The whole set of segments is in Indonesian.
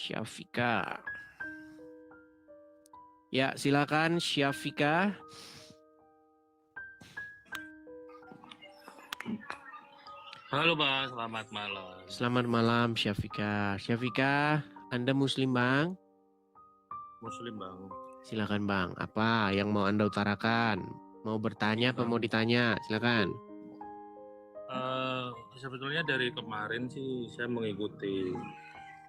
Syafika. Ya, silakan Syafika. Halo Bang, selamat malam. Selamat malam Syafika. Syafika, Anda Muslim Bang? Muslim Bang. Silakan Bang, apa yang mau Anda utarakan? Mau bertanya apa mau ditanya? Silakan. Sebetulnya dari kemarin sih saya mengikuti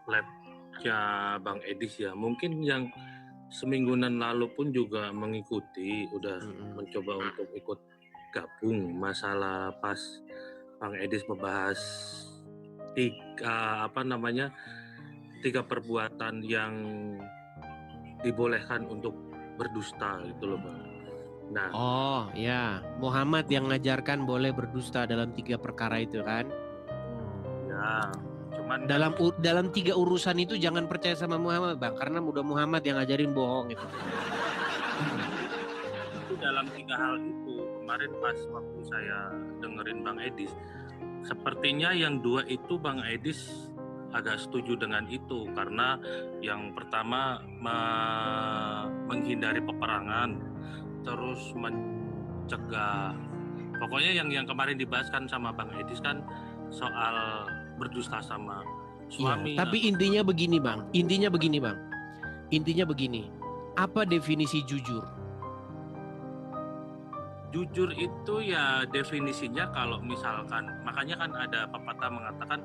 labnya Bang Edis ya. Mungkin yang semingguan lalu pun juga mengikuti, udah mencoba untuk ikut gabung masalah pas Bang Edis membahas tiga perbuatan yang dibolehkan untuk berdusta gitu loh Bang. Nah, oh ya, Muhammad yang ngajarkan boleh berdusta dalam 3 perkara itu kan? Ya, cuman dalam 3 urusan itu jangan percaya sama Muhammad Bang, karena udah Muhammad yang ngajarin bohong itu. Dalam 3 hal itu kemarin pas waktu saya dengerin Bang Edis, sepertinya yang 2 itu Bang Edis agak setuju dengan itu, karena yang pertama menghindari peperangan, terus mencegah, pokoknya yang kemarin dibahas kan sama Bang Edis kan soal berdusta sama suami. Iya, tapi intinya begini. Apa definisi jujur? Jujur itu ya definisinya kalau misalkan, makanya kan ada pepatah mengatakan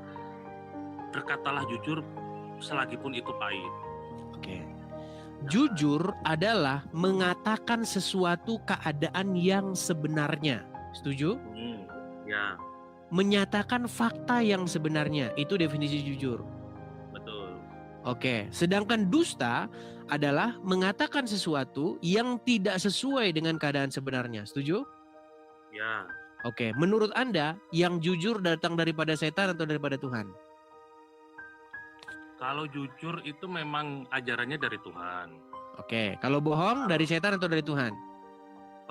berkatalah jujur selagi pun itu pahit. Oke. Jujur adalah mengatakan sesuatu keadaan yang sebenarnya. Setuju? Ya. Menyatakan fakta yang sebenarnya, itu definisi jujur. Betul. Oke, sedangkan dusta adalah mengatakan sesuatu yang tidak sesuai dengan keadaan sebenarnya. Setuju? Ya. Oke, menurut Anda yang jujur datang daripada setan atau daripada Tuhan? Kalau jujur itu memang ajarannya dari Tuhan. Oke, kalau bohong dari setan atau dari Tuhan?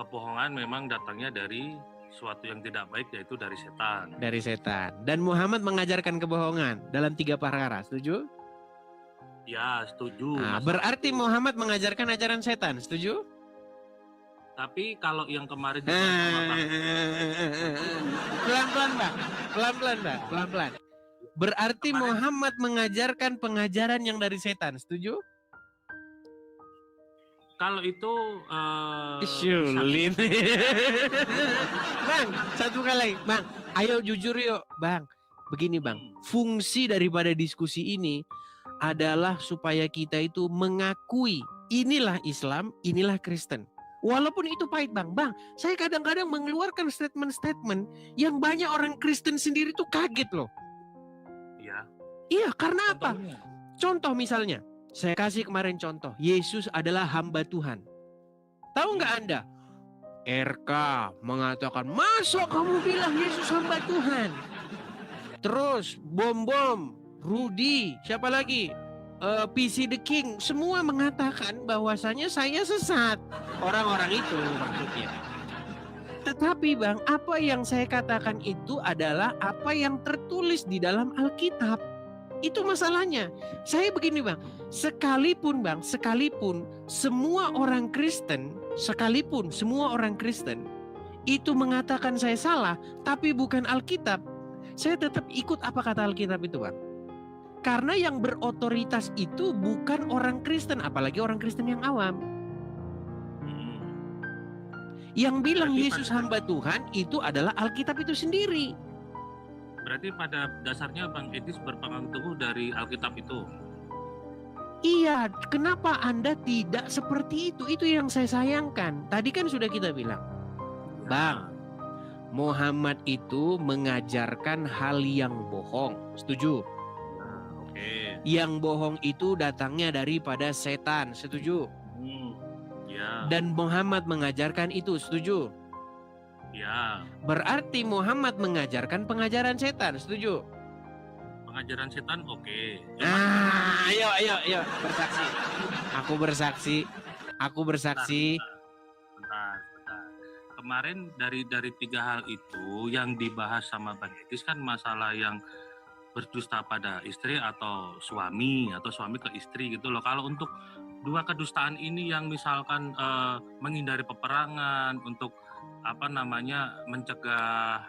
Kebohongan memang datangnya dari suatu yang tidak baik, yaitu dari setan. Dari setan. Dan Muhammad mengajarkan kebohongan dalam 3 perkara. Setuju? Ya, setuju. Nah, berarti itu Muhammad mengajarkan ajaran setan. Setuju? Tapi kalau yang kemarin pelan-pelan. Berarti kemarin Muhammad mengajarkan pengajaran yang dari setan. Setuju? Kalau itu sulit. Bang, satu kali, Bang. Ayo jujur yuk, Bang. Begini, Bang. Fungsi daripada diskusi ini adalah supaya kita itu mengakui inilah Islam, inilah Kristen. Walaupun itu pahit Bang. Bang, saya kadang-kadang mengeluarkan statement-statement yang banyak orang Kristen sendiri tuh kaget loh. Iya. Iya, karena apa? Contoh misalnya, saya kasih kemarin contoh, Yesus adalah hamba Tuhan. Tahu nggak Anda? RK mengatakan, masa kamu bilang Yesus hamba Tuhan? Terus Bom-Bom, Rudy, siapa lagi? PC The King, semua mengatakan bahwasanya saya sesat. Orang-orang itu maksudnya. Tetapi Bang, apa yang saya katakan itu adalah apa yang tertulis di dalam Alkitab. Itu masalahnya. Saya begini Bang, sekalipun semua orang Kristen itu mengatakan saya salah, tapi bukan Alkitab, saya tetap ikut apa kata Alkitab itu Bang. Karena yang berotoritas itu bukan orang Kristen, apalagi orang Kristen yang awam. Yang bilang Yesus hamba Tuhan itu adalah Alkitab itu sendiri. Berarti pada dasarnya Bang Edis berpegang teguh dari Alkitab itu. Iya, kenapa Anda tidak seperti itu? Itu yang saya sayangkan. Tadi kan sudah kita bilang, Bang, Muhammad itu mengajarkan hal yang bohong. Setuju? Yang bohong itu datangnya daripada setan. Setuju? Ya. Dan Muhammad mengajarkan itu. Setuju? Ya. Berarti Muhammad mengajarkan pengajaran setan. Setuju? Pengajaran setan oke. Ayo bersaksi. Aku bersaksi. Bentar. Kemarin dari 3 hal itu yang dibahas sama Bang Edis kan masalah yang berdusta pada istri atau suami ke istri gitu loh. Kalau untuk dua kedustaan ini yang misalkan menghindari peperangan, untuk mencegah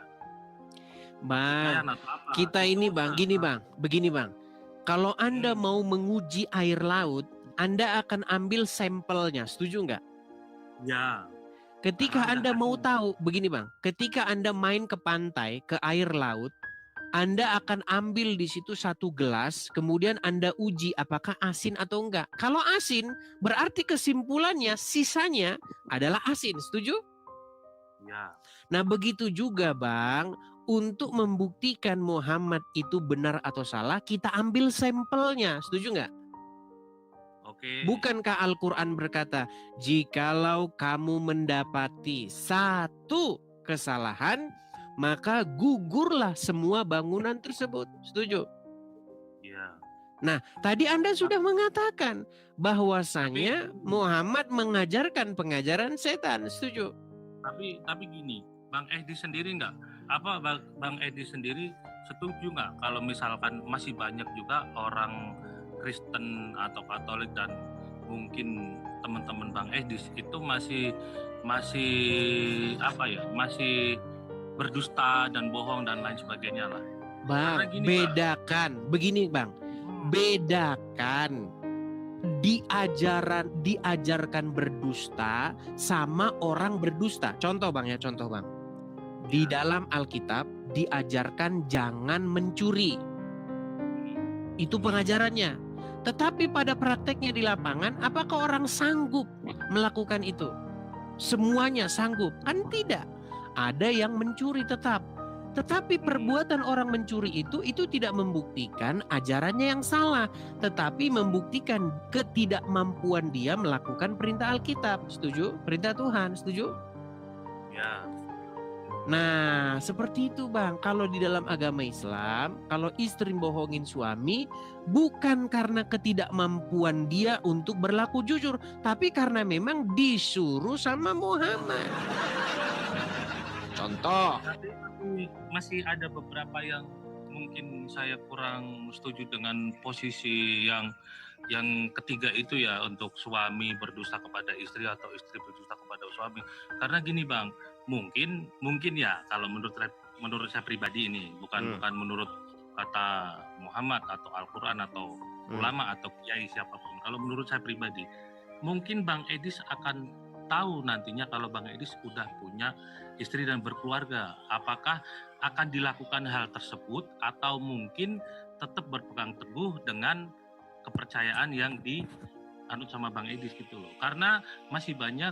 Bang, pertikaian atau apa, kita itu ini Bang, gini Bang, begini Bang. Kalau Anda mau menguji air laut, Anda akan ambil sampelnya, setuju nggak? ya, Ketika karena Anda ada mau asin. tahu, begini Bang, ketika Anda main ke pantai, ke air laut, Anda akan ambil di situ satu gelas, kemudian Anda uji apakah asin atau enggak. Kalau asin, berarti kesimpulannya sisanya adalah asin, setuju? Ya, Nah begitu juga Bang, untuk membuktikan Muhammad itu benar atau salah, kita ambil sampelnya, setuju nggak? oke. Bukankah Al-Quran berkata, jikalau kamu mendapati satu kesalahan, maka gugurlah semua bangunan tersebut. Setuju? Ya. Nah, tadi Anda sudah mengatakan bahwasannya Tapi Muhammad mengajarkan pengajaran setan. Setuju? tapi gini, Bang Edi sendiri Bang Edi sendiri setuju nggak kalau misalkan masih banyak juga orang Kristen atau Katolik dan mungkin teman-teman Bang Edi itu masih masih masih berdusta dan bohong dan lain sebagainya lah. Karena Bang, gini, bedakan. Begini Bang, bedakan diajarkan berdusta sama orang berdusta. Contoh Bang ya, contoh Bang. Di dalam Alkitab diajarkan jangan mencuri. Itu pengajarannya. Tetapi pada prakteknya di lapangan, apakah orang sanggup melakukan itu? Semuanya sanggup? Kan tidak. Ada yang mencuri tetap. Tetapi perbuatan orang mencuri itu tidak membuktikan ajarannya yang salah, tetapi membuktikan ketidakmampuan dia melakukan perintah Alkitab. Setuju? Perintah Tuhan, setuju? ya. Nah, seperti itu Bang. Kalau di dalam agama Islam, kalau istri bohongin suami, bukan karena ketidakmampuan dia untuk berlaku jujur, tapi karena memang disuruh sama Muhammad. Contoh. Tapi masih ada beberapa yang mungkin saya kurang setuju dengan posisi yang ketiga itu ya, untuk suami berdusta kepada istri atau istri berdusta kepada suami. Karena gini Bang, mungkin ya kalau menurut saya pribadi ini, bukan menurut kata Muhammad atau Al-Quran atau ulama atau kiai siapapun. Kalau menurut saya pribadi, mungkin Bang Edis akan tahu nantinya kalau Bang Edis udah punya istri dan berkeluarga, apakah akan dilakukan hal tersebut atau mungkin tetap berpegang teguh dengan kepercayaan yang dianut sama Bang Edis gitu loh. Karena masih banyak,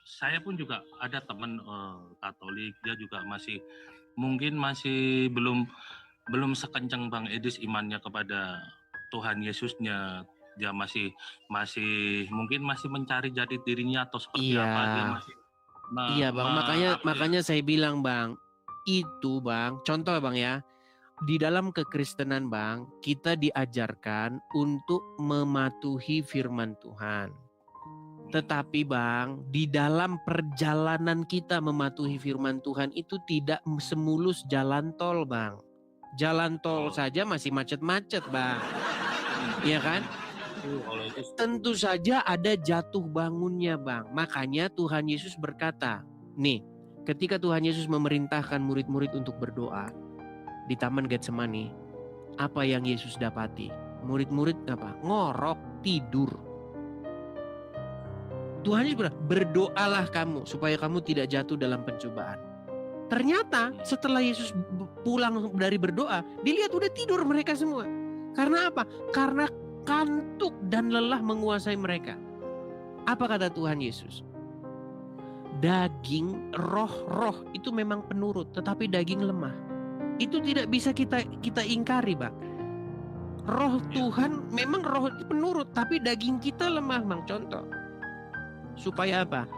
saya pun juga ada teman Katolik, dia juga mungkin masih belum sekencang Bang Edis imannya kepada Tuhan Yesusnya. Dia masih mungkin masih mencari jati dirinya atau seperti apa, dia masih iya Bang, makanya saya bilang Bang, itu Bang, contoh Bang ya, di dalam kekristenan Bang, kita diajarkan untuk mematuhi firman Tuhan. Tetapi Bang, di dalam perjalanan kita mematuhi firman Tuhan itu tidak semulus jalan tol Bang. Jalan tol saja masih macet-macet Bang. Iya kan? Tentu saja ada jatuh bangunnya Bang. Makanya Tuhan Yesus berkata, nih, ketika Tuhan Yesus memerintahkan murid-murid untuk berdoa di Taman Getsemani, apa yang Yesus dapati? Murid-murid apa? Ngorok, tidur. Tuhan Yesus berkata, berdoalah kamu supaya kamu tidak jatuh dalam pencobaan. Ternyata setelah Yesus pulang dari berdoa, dilihat udah tidur mereka semua. Karena apa? Karena kantuk dan lelah menguasai mereka. Apa kata Tuhan Yesus? Daging, roh itu memang penurut, tetapi daging lemah. Itu tidak bisa kita ingkari, Bang. Roh Tuhan memang roh itu penurut, tapi daging kita lemah, Bang. Contoh. Supaya apa?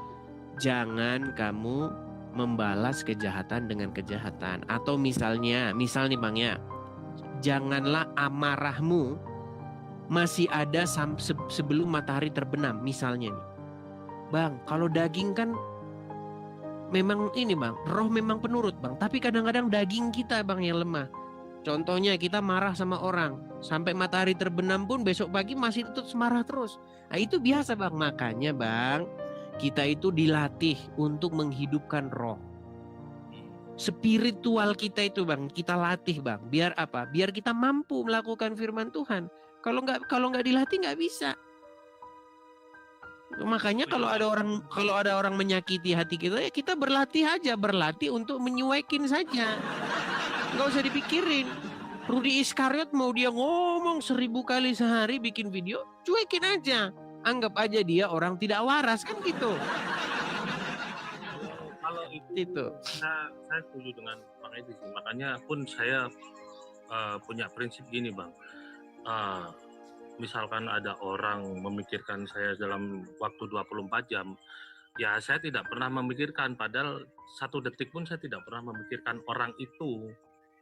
Jangan kamu membalas kejahatan dengan kejahatan. Atau misalnya Bang ya, janganlah amarahmu masih ada sebelum matahari terbenam, misalnya nih. Bang, kalau daging kan memang ini Bang, roh memang penurut Bang, tapi kadang-kadang daging kita Bang yang lemah. Contohnya kita marah sama orang, sampai matahari terbenam pun besok pagi masih tetap marah terus. Nah itu biasa Bang, makanya Bang, kita itu dilatih untuk menghidupkan roh. Spiritual kita itu Bang, kita latih Bang. Biar apa? Biar kita mampu melakukan firman Tuhan. Kalau nggak dilatih nggak bisa. Makanya kalau ada orang menyakiti hati kita, ya kita berlatih aja, berlatih untuk menyuekin saja. Nggak usah dipikirin. Rudi Iskariot mau dia ngomong 1000 kali sehari bikin video, cuekin aja. Anggap aja dia orang tidak waras kan gitu. Kalau itu saya setuju dengan Bang Edi sih. Makanya pun saya punya prinsip gini Bang. Misalkan ada orang memikirkan saya dalam waktu 24 jam, ya saya tidak pernah memikirkan, padahal 1 detik pun saya tidak pernah memikirkan orang itu.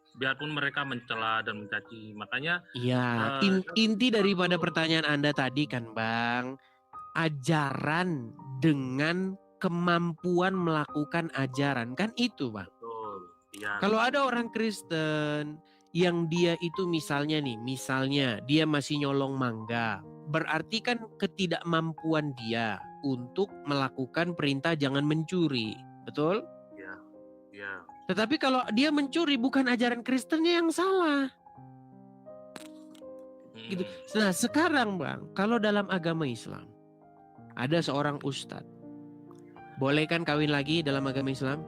Biarpun mereka mencela dan mencaci. Makanya iya, inti daripada pertanyaan Anda tadi kan Bang, ajaran dengan kemampuan melakukan ajaran kan itu Bang. betul. Ya. Kalau ada orang Kristen yang dia itu misalnya dia masih nyolong mangga, berarti kan ketidakmampuan dia untuk melakukan perintah jangan mencuri, betul? Ya. Tetapi kalau dia mencuri bukan ajaran Kristennya yang salah. Gitu. Nah sekarang Bang, kalau dalam agama Islam ada seorang ustadz, boleh kan kawin lagi dalam agama Islam?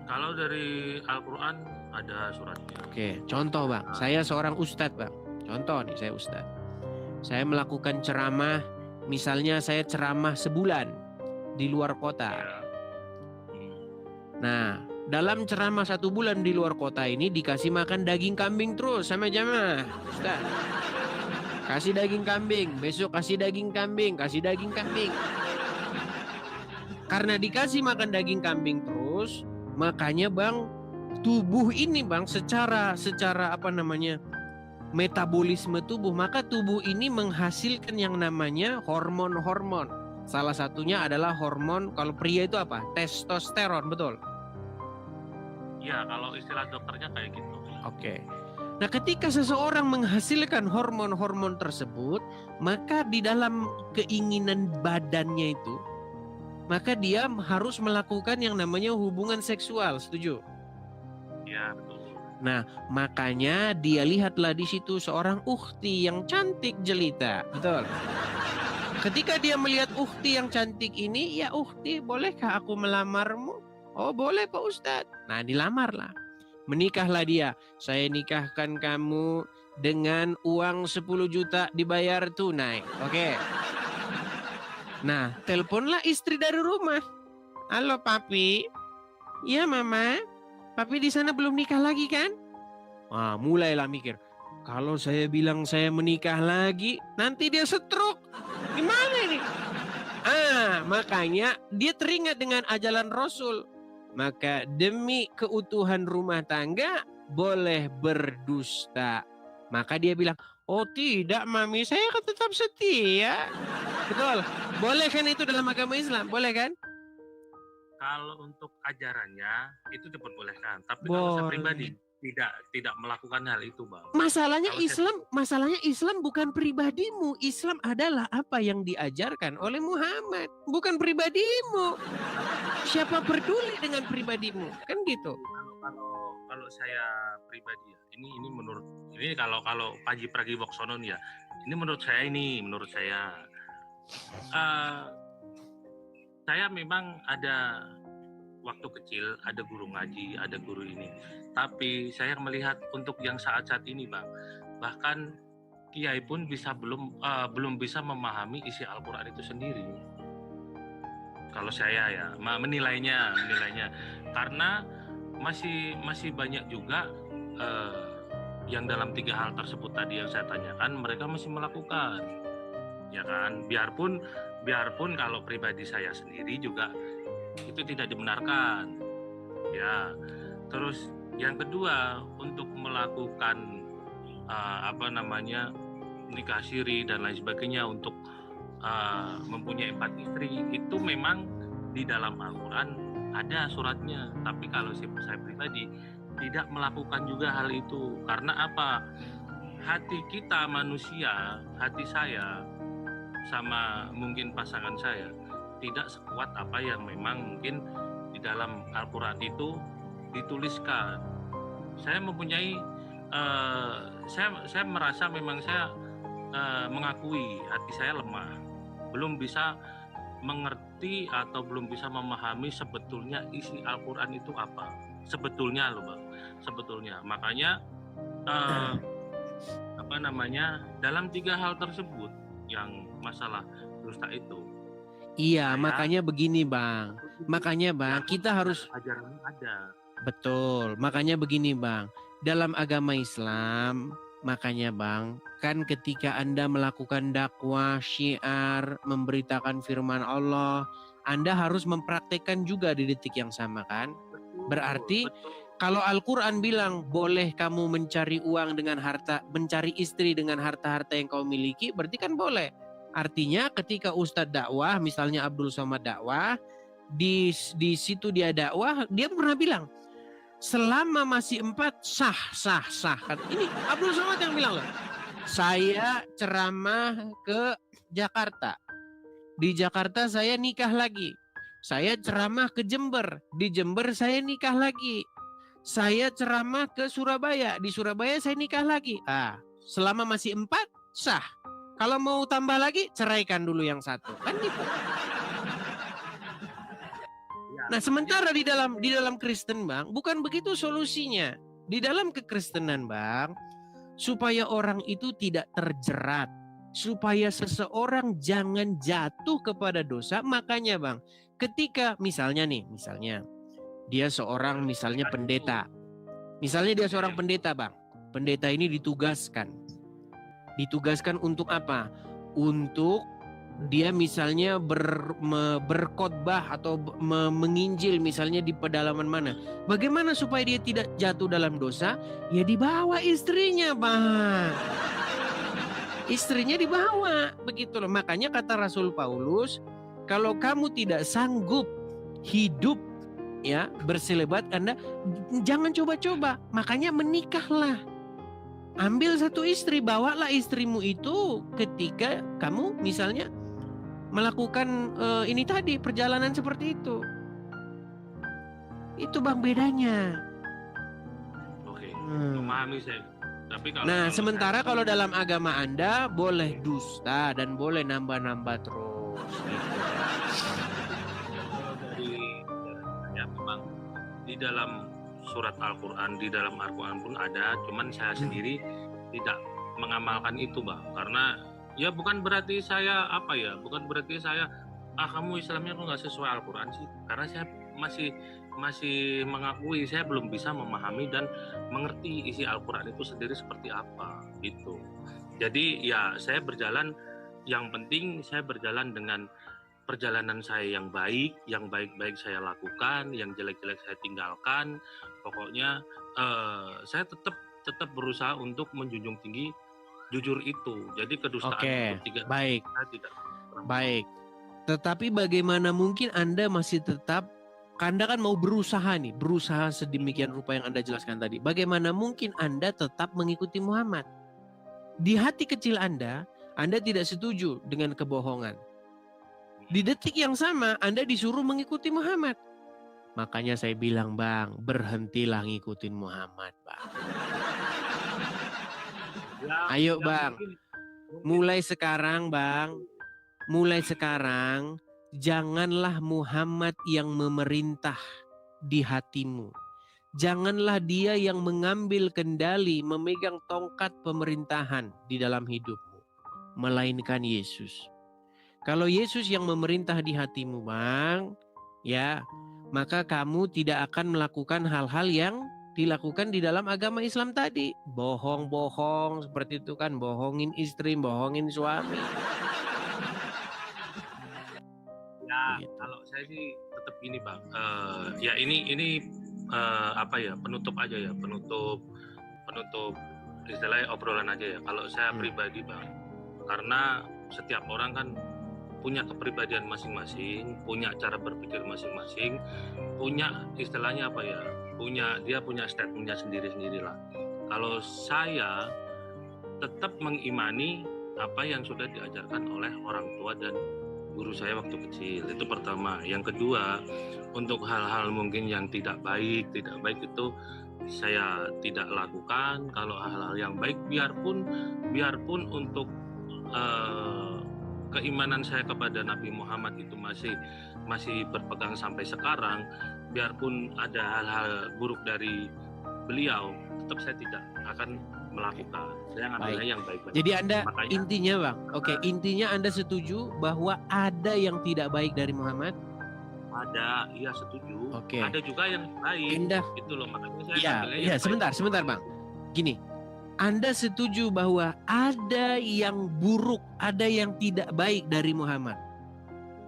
Kalau dari Al-Quran ada suratnya. Oke, contoh Bang, saya seorang ustadz Bang. Contoh nih, saya ustadz. Saya melakukan ceramah, misalnya saya ceramah sebulan di luar kota. Ya. Nah, dalam ceramah 1 bulan di luar kota ini dikasih makan daging kambing terus sama jamaah, Ustaz. Kasih daging kambing, besok kasih daging kambing, kasih daging kambing. Karena dikasih makan daging kambing terus, makanya Bang, tubuh ini Bang secara metabolisme tubuh, maka tubuh ini menghasilkan yang namanya hormon-hormon. Salah satunya adalah hormon, kalau pria itu apa? Testosteron, betul? Ya, kalau istilah dokternya kayak gitu. Oke. Nah, ketika seseorang menghasilkan hormon-hormon tersebut, maka di dalam keinginan badannya itu, maka dia harus melakukan yang namanya hubungan seksual, setuju? Ya, betul. Nah, makanya dia lihatlah di situ seorang ukhti yang cantik jelita, betul? Ketika dia melihat ukhti yang cantik ini, ya ukhti, bolehkah aku melamarmu? Oh boleh Pak Ustadz. Nah dilamarlah. Menikahlah dia. Saya nikahkan kamu dengan uang 10 juta dibayar tunai. Oke. Nah teleponlah istri dari rumah. Halo papi. Iya mama. Papi di sana belum nikah lagi kan? Wah mulailah mikir. Kalau saya bilang saya menikah lagi, nanti dia stroke. Gimana ini? Makanya dia teringat dengan ajaran Rasul. Maka demi keutuhan rumah tangga boleh berdusta. Maka dia bilang, oh tidak mami, saya akan tetap setia. Betul. Boleh kan itu dalam agama Islam? Boleh kan? Kalau untuk ajarannya itu diperbolehkan. Tapi kalau saya pribadi tidak melakukan hal itu, Bang. Masalahnya Islam bukan pribadimu. Islam adalah apa yang diajarkan oleh Muhammad, bukan pribadimu. Siapa peduli dengan pribadimu? Kan gitu. Kalau saya pribadi ya, ini menurut kalau Panji Pragiwaksono nih ya. Ini menurut saya. Saya memang ada waktu kecil, ada guru ngaji, ada guru ini. Tapi saya melihat untuk yang saat-saat ini, Bang, bahkan kiai pun belum bisa memahami isi Al-Quran itu sendiri. Kalau saya ya menilainya, karena masih banyak juga yang dalam 3 hal tersebut tadi yang saya tanyakan mereka masih melakukan, ya kan? Biarpun kalau pribadi saya sendiri juga itu tidak dibenarkan, ya. Terus yang kedua, untuk melakukan nikah siri dan lain sebagainya, untuk mempunyai 4 istri, itu memang di dalam Al-Quran ada suratnya. Tapi kalau saya pribadi tidak melakukan juga hal itu. Karena apa? Hati kita manusia, hati saya sama mungkin pasangan saya tidak sekuat apa yang memang mungkin di dalam Al-Quran itu dituliskan. Saya mempunyai saya merasa memang saya mengakui hati saya lemah, belum bisa mengerti atau belum bisa memahami sebetulnya isi Al-Quran itu apa sebetulnya loh Bang, sebetulnya. Makanya dalam 3 hal tersebut yang masalah dusta itu, Iya, saya makanya begini Bang. Makanya Bang, kita harus ajaran ada. betul. Makanya begini Bang. Dalam agama Islam, makanya Bang, kan ketika Anda melakukan dakwah, syiar, memberitakan firman Allah, Anda harus mempraktekkan juga di detik yang sama kan? Berarti kalau Al-Quran bilang boleh kamu mencari uang dengan harta, mencari istri dengan harta-harta yang kau miliki, berarti kan boleh. Artinya ketika Ustadz dakwah, misalnya Abdul Somad dakwah, di situ dia dakwah, dia pernah bilang, selama masih 4 sah. Kan ini Abdul Somad yang bilang loh. Saya ceramah ke Jakarta. Di Jakarta saya nikah lagi. Saya ceramah ke Jember. Di Jember saya nikah lagi. Saya ceramah ke Surabaya. Di Surabaya saya nikah lagi. Selama masih 4 sah. Kalau mau tambah lagi, ceraikan dulu yang satu. Kan gitu. Nah, sementara di dalam Kristen, Bang, bukan begitu solusinya. Di dalam kekristenan, Bang, supaya orang itu tidak terjerat, supaya seseorang jangan jatuh kepada dosa, makanya, Bang, ketika misalnya dia seorang pendeta. Misalnya dia seorang pendeta, Bang. Pendeta ini ditugaskan untuk apa? Untuk dia misalnya berkhotbah atau menginjil misalnya di pedalaman mana. Bagaimana supaya dia tidak jatuh dalam dosa? Ya dibawa istrinya, Bang. Istrinya dibawa, begitu loh. Makanya kata Rasul Paulus, kalau kamu tidak sanggup hidup ya berselebat, Anda jangan coba-coba. Makanya menikahlah. Ambil satu istri, bawalah istrimu itu ketika kamu misalnya melakukan ini tadi, perjalanan seperti itu. Itu Bang bedanya. Oke, memahami saya. Tapi sementara kalau dalam agama Anda boleh dusta dan boleh nambah-nambah terus. Gitu. Dari saya memang di dalam surat Al-Quran, di dalam Al-Quran pun ada, cuman saya sendiri tidak mengamalkan itu, Bang. Karena ya bukan berarti saya kamu Islamnya kok nggak sesuai Al-Quran sih. Karena saya masih mengakui saya belum bisa memahami dan mengerti isi Al-Quran itu sendiri seperti apa gitu. Jadi ya saya berjalan, yang penting saya berjalan dengan perjalanan saya yang baik-baik saya lakukan, yang jelek-jelek saya tinggalkan. Pokoknya saya tetap berusaha untuk menjunjung tinggi jujur itu. Jadi kedustaan itu baik. Baik. Tetapi bagaimana mungkin Anda masih tetap, Anda kan mau berusaha sedemikian rupa yang Anda jelaskan tadi. Bagaimana mungkin Anda tetap mengikuti Muhammad? Di hati kecil Anda tidak setuju dengan kebohongan. Di detik yang sama, Anda disuruh mengikuti Muhammad. Makanya saya bilang, Bang, berhentilah ngikutin Muhammad, Bang. Ayo, Bang. Mulai sekarang, Bang. Janganlah Muhammad yang memerintah di hatimu. Janganlah dia yang mengambil kendali, memegang tongkat pemerintahan di dalam hidupmu. Melainkan Yesus. Kalau Yesus yang memerintah di hatimu, Bang, ya, maka kamu tidak akan melakukan hal-hal yang dilakukan di dalam agama Islam tadi. Bohong-bohong seperti itu kan, bohongin istri, bohongin suami. Ya, gitu. Kalau saya sih tetap gini, Bang. Ya ini penutup aja ya, penutup istilahnya obrolan aja ya. Kalau saya pribadi, Bang, karena setiap orang kan punya kepribadian masing-masing, punya cara berpikir masing-masing, punya istilahnya apa ya? Dia punya statementnya sendiri-sendiri lah. Kalau saya tetap mengimani apa yang sudah diajarkan oleh orang tua dan guru saya waktu kecil. Itu pertama. Yang kedua, untuk hal-hal mungkin yang tidak baik itu saya tidak lakukan. Kalau hal-hal yang baik, biarpun untuk keimanan saya kepada Nabi Muhammad itu masih berpegang sampai sekarang, biarpun ada hal-hal buruk dari beliau, tetap saya tidak akan melakukan. Saya ngambilnya yang baik-baik. Jadi Anda Makanya, intinya Bang, intinya Anda setuju bahwa ada yang tidak baik dari Muhammad? ada, iya setuju. Oke. Ada juga yang lain. Anda, Itu loh, makanya saya iya, ngambilnya iya, yang sebentar Bang. Gini, Anda setuju bahwa ada yang buruk, ada yang tidak baik dari Muhammad?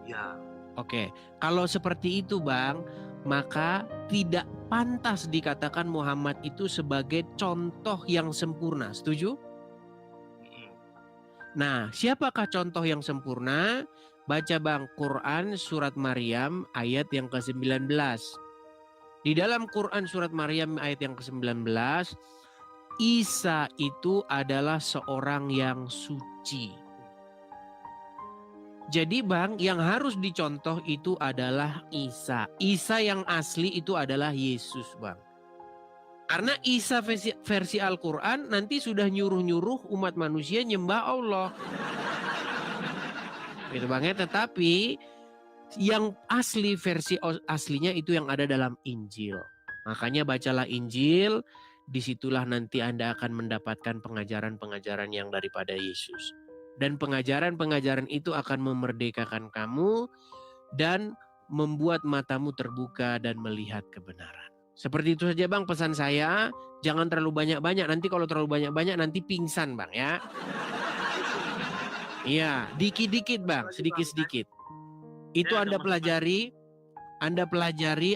Ya, Oke, kalau seperti itu Bang, maka tidak pantas dikatakan Muhammad itu sebagai contoh yang sempurna. Setuju? Nah, siapakah contoh yang sempurna? Baca Bang Quran surat Maryam ayat yang ke-19. Di dalam Quran surat Maryam ayat yang ke-19, Isa itu adalah seorang yang suci. Jadi Bang, yang harus dicontoh itu adalah Isa. Isa yang asli itu adalah Yesus Bang. Karena Isa versi Al-Quran nanti sudah nyuruh-nyuruh umat manusia nyembah Allah. Itu Bang ya, tetapi yang asli versi aslinya itu yang ada dalam Injil. Makanya bacalah Injil, disitulah nanti Anda akan mendapatkan pengajaran-pengajaran yang daripada Yesus. Dan pengajaran-pengajaran itu akan memerdekakan kamu dan membuat matamu terbuka dan melihat kebenaran. Seperti itu saja Bang pesan saya. Jangan terlalu banyak-banyak. Nanti kalau terlalu banyak-banyak nanti pingsan Bang ya. Iya, dikit-dikit Bang, sedikit-sedikit. Itu Anda pelajari,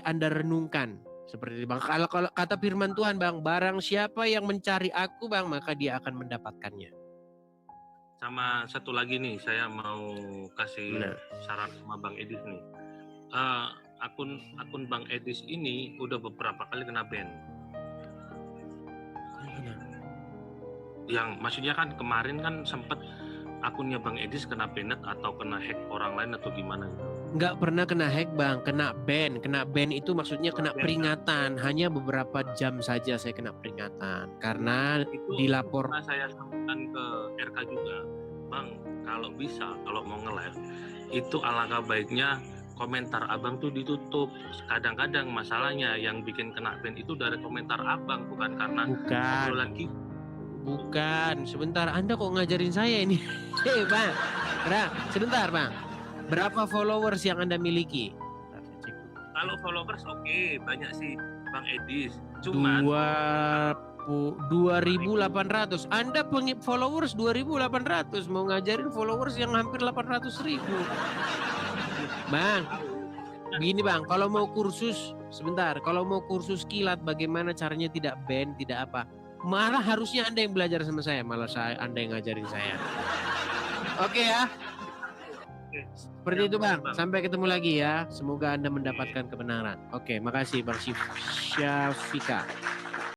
Anda renungkan. Seperti itu Bang. Kalau kata firman Tuhan Bang, barang siapa yang mencari aku Bang, maka dia akan mendapatkannya. sama satu lagi nih, saya mau kasih saran sama Bang Edis nih. Akun Bang Edis ini udah beberapa kali kena ban. Yang maksudnya kan kemarin kan sempet akunnya Bang Edis kena banned atau kena hack orang lain atau gimana gitu. Nggak pernah kena hack Bang, kena ban. Kena ban itu maksudnya kena peringatan. Hanya beberapa jam saja saya kena peringatan. Karena itu dilapor. Saya sampaikan ke RK juga, Bang, kalau bisa, kalau mau nge-live, itu alangkah baiknya komentar abang tuh ditutup. Kadang-kadang masalahnya yang bikin kena ban itu dari komentar abang, bukan karena obrolan kita. Bukan, sebentar, Anda kok ngajarin saya ini? Bang, sebentar Bang. Berapa followers yang Anda miliki? Kalau followers oke, banyak sih Bang Edis. Cuman 2.800. Anda followers 2.800, mau ngajarin followers yang hampir 800.000. Bang, begini Bang, kalau mau kursus kilat bagaimana caranya tidak ban, tidak apa. Malah harusnya Anda yang belajar sama saya, malah Anda yang ngajarin saya. Oke ya. Seperti itu Bang. Sampai ketemu lagi ya. Semoga Anda mendapatkan kebenaran. Oke, makasih Bang Syafika.